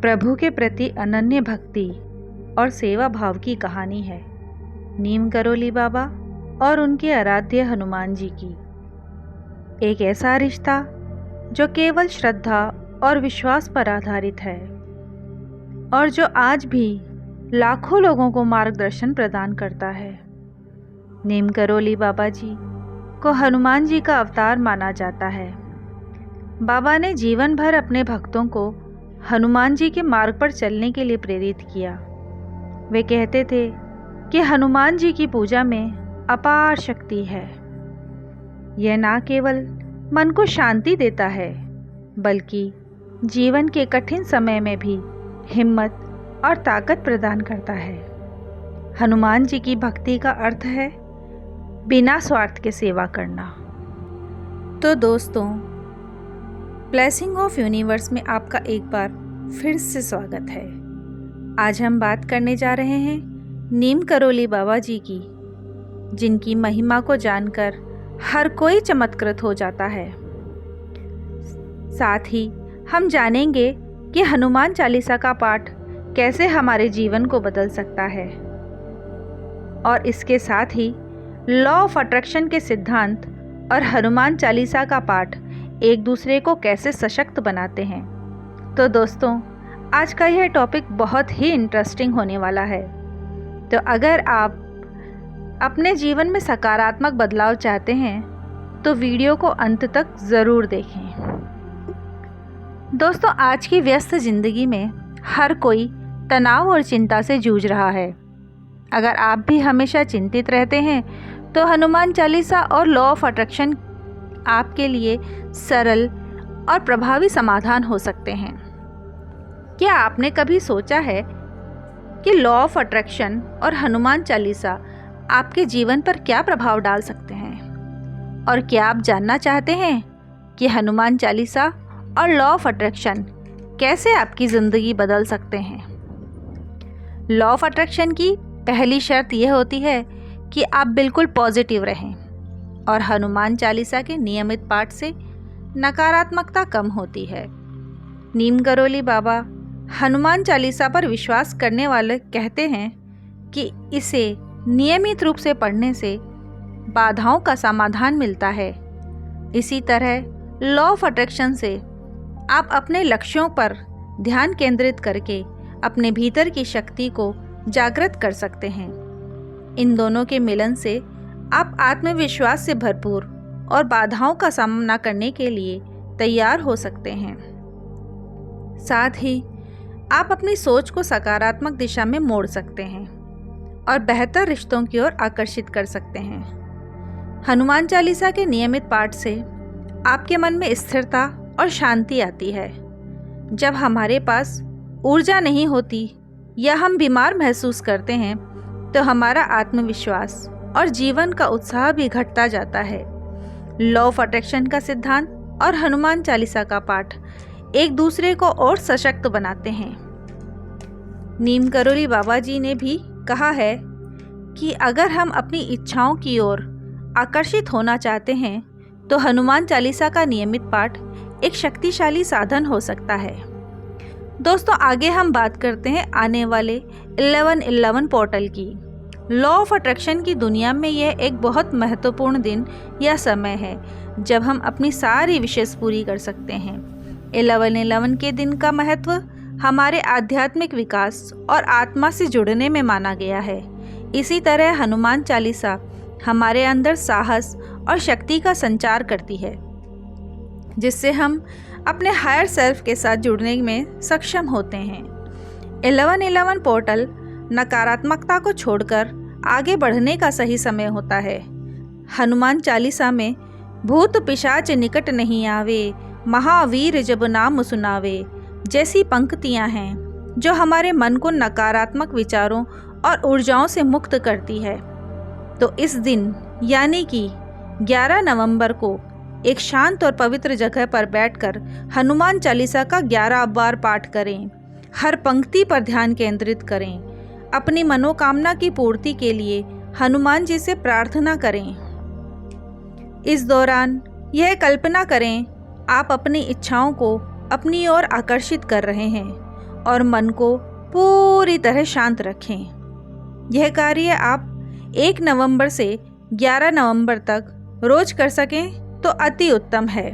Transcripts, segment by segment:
प्रभु के प्रति अनन्य भक्ति और सेवा भाव की कहानी है नीम करोली बाबा और उनके आराध्य हनुमान जी की। एक ऐसा रिश्ता जो केवल श्रद्धा और विश्वास पर आधारित है और जो आज भी लाखों लोगों को मार्गदर्शन प्रदान करता है। नीम करोली बाबा जी को हनुमान जी का अवतार माना जाता है। बाबा ने जीवन भर अपने भक्तों को हनुमान जी के मार्ग पर चलने के लिए प्रेरित किया। वे कहते थे कि हनुमान जी की पूजा में अपार शक्ति है। यह न केवल मन को शांति देता है बल्कि जीवन के कठिन समय में भी हिम्मत और ताकत प्रदान करता है। हनुमान जी की भक्ति का अर्थ है बिना स्वार्थ के सेवा करना। तो दोस्तों, ब्लेसिंग ऑफ यूनिवर्स में आपका एक बार फिर से स्वागत है। आज हम बात करने जा रहे हैं नीम करोली बाबा जी की, जिनकी महिमा को जानकर हर कोई चमत्कृत हो जाता है। साथ ही हम जानेंगे कि हनुमान चालीसा का पाठ कैसे हमारे जीवन को बदल सकता है और इसके साथ ही लॉ ऑफ अट्रैक्शन के सिद्धांत और हनुमान चालीसा का पाठ एक दूसरे को कैसे सशक्त बनाते हैं। तो दोस्तों, आज का यह टॉपिक बहुत ही इंटरेस्टिंग होने वाला है। तो अगर आप अपने जीवन में सकारात्मक बदलाव चाहते हैं तो वीडियो को अंत तक ज़रूर देखें। दोस्तों, आज की व्यस्त ज़िंदगी में हर कोई तनाव और चिंता से जूझ रहा है। अगर आप भी हमेशा चिंतित रहते हैं तो हनुमान चालीसा और लॉ ऑफ अट्रैक्शन आपके लिए सरल और प्रभावी समाधान हो सकते हैं। क्या आपने कभी सोचा है कि लॉ ऑफ अट्रैक्शन और हनुमान चालीसा आपके जीवन पर क्या प्रभाव डाल सकते हैं? और क्या आप जानना चाहते हैं कि हनुमान चालीसा और लॉ ऑफ अट्रैक्शन कैसे आपकी ज़िंदगी बदल सकते हैं? लॉ ऑफ अट्रैक्शन की पहली शर्त यह होती है कि आप बिल्कुल पॉजिटिव रहें और हनुमान चालीसा के नियमित पाठ से नकारात्मकता कम होती है। नीम करोली बाबा हनुमान चालीसा पर विश्वास करने वाले कहते हैं कि इसे नियमित रूप से पढ़ने से बाधाओं का समाधान मिलता है। इसी तरह लॉ ऑफ अट्रैक्शन से आप अपने लक्ष्यों पर ध्यान केंद्रित करके अपने भीतर की शक्ति को जागृत कर सकते हैं। इन दोनों के मिलन से आप आत्मविश्वास से भरपूर और बाधाओं का सामना करने के लिए तैयार हो सकते हैं। साथ ही आप अपनी सोच को सकारात्मक दिशा में मोड़ सकते हैं और बेहतर रिश्तों की ओर आकर्षित कर सकते हैं। हनुमान चालीसा के नियमित पाठ से आपके मन में स्थिरता और शांति आती है। जब हमारे पास ऊर्जा नहीं होती या हम बीमार महसूस करते हैं तो हमारा आत्मविश्वास और जीवन का उत्साह भी घटता जाता है। लॉ ऑफ अट्रैक्शन का सिद्धांत और हनुमान चालीसा का पाठ एक दूसरे को और सशक्त बनाते हैं। नीम करोली बाबा जी ने भी कहा है कि अगर हम अपनी इच्छाओं की ओर आकर्षित होना चाहते हैं तो हनुमान चालीसा का नियमित पाठ एक शक्तिशाली साधन हो सकता है। दोस्तों, आगे हम बात करते हैं आने वाले 11/11 पोर्टल की। लॉ ऑफ अट्रैक्शन की दुनिया में यह एक बहुत महत्वपूर्ण दिन या समय है जब हम अपनी सारी विशेष पूरी कर सकते हैं। 11/11 के दिन का महत्व हमारे आध्यात्मिक विकास और आत्मा से जुड़ने में माना गया है। इसी तरह हनुमान चालीसा हमारे अंदर साहस और शक्ति का संचार करती है, जिससे हम अपने हायर सेल्फ के साथ जुड़ने में सक्षम होते हैं। 11/11 पोर्टल नकारात्मकता को छोड़कर आगे बढ़ने का सही समय होता है। हनुमान चालीसा में भूत पिशाच निकट नहीं आवे, महावीर जब नाम सुनावे जैसी पंक्तियां हैं जो हमारे मन को नकारात्मक विचारों और ऊर्जाओं से मुक्त करती है। तो इस दिन यानी कि 11 नवंबर को एक शांत और पवित्र जगह पर बैठकर हनुमान चालीसा का 11 बार पाठ करें। हर पंक्ति पर ध्यान केंद्रित करें। अपनी मनोकामना की पूर्ति के लिए हनुमान जी से प्रार्थना करें। इस दौरान यह कल्पना करें आप अपनी इच्छाओं को अपनी ओर आकर्षित कर रहे हैं और मन को पूरी तरह शांत रखें। यह कार्य आप 1 नवंबर से 11 नवंबर तक रोज कर सकें तो अति उत्तम है।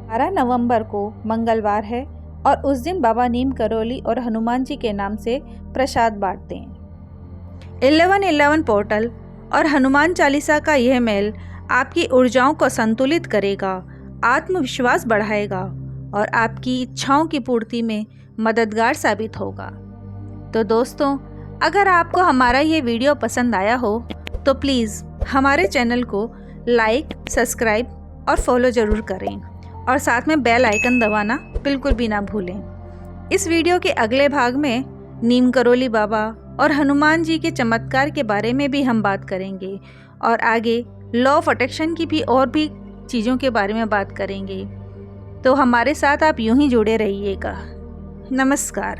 12 नवंबर को मंगलवार है और उस दिन बाबा नीम करोली और हनुमान जी के नाम से प्रसाद बांटते हैं। 1111 पोर्टल और हनुमान चालीसा का यह मेल आपकी ऊर्जाओं को संतुलित करेगा, आत्मविश्वास बढ़ाएगा और आपकी इच्छाओं की पूर्ति में मददगार साबित होगा। तो दोस्तों, अगर आपको हमारा ये वीडियो पसंद आया हो तो प्लीज़ हमारे चैनल को लाइक, सब्सक्राइब और फॉलो ज़रूर करें और साथ में बेल आइकन दबाना बिल्कुल भी ना भूलें। इस वीडियो के अगले भाग में नीम करोली बाबा और हनुमान जी के चमत्कार के बारे में भी हम बात करेंगे और आगे लॉ ऑफ अट्रैक्शन की भी और भी चीज़ों के बारे में बात करेंगे। तो हमारे साथ आप यूं ही जुड़े रहिएगा। नमस्कार।